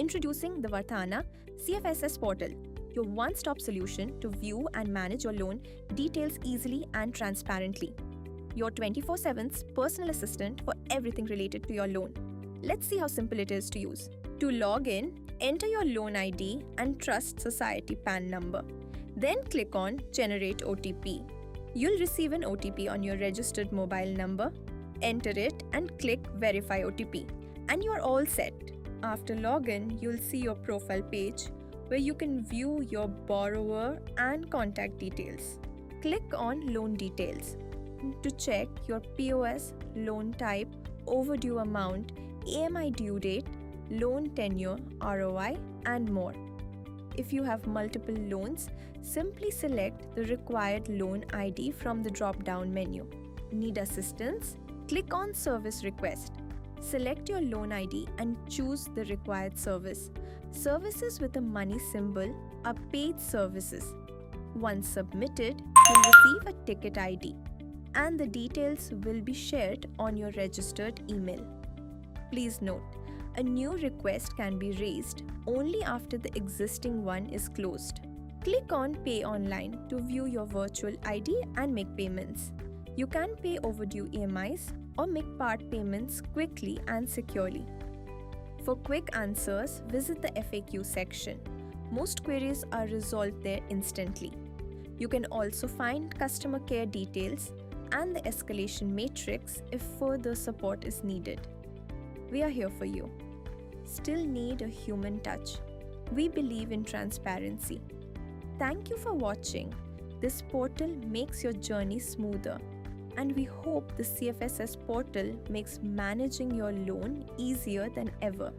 Introducing the Varthana CFSS Portal, your one-stop solution to view and manage your loan details easily and transparently. Your 24/7 personal assistant for everything related to your loan. Let's see how simple it is to use. To log in, enter your loan ID and Trust Society PAN number. Then click on Generate OTP. You'll receive an OTP on your registered mobile number. Enter it and click Verify OTP. And you're all set. After login, you'll see your profile page where you can view your borrower and contact details. Click on Loan Details to check your POS, loan type, overdue amount, EMI due date, loan tenure, ROI, and more. If you have multiple loans, simply select the required loan ID from the drop-down menu. Need assistance? Click on Service Request. Select your loan ID and choose the required service. Services with a money symbol are paid services. Once submitted, you'll receive a ticket ID, and the details will be shared on your registered email. Please note, a new request can be raised only after the existing one is closed. Click on Pay Online to view your virtual ID and make payments. You can pay overdue EMIs or make part payments quickly and securely. For quick answers, visit the FAQ section. Most queries are resolved there instantly. You can also find customer care details and the escalation matrix if further support is needed. We are here for you. Still need a human touch? We believe in transparency. Thank you for watching. This portal makes your journey smoother, and we hope the CFSS portal makes managing your loan easier than ever.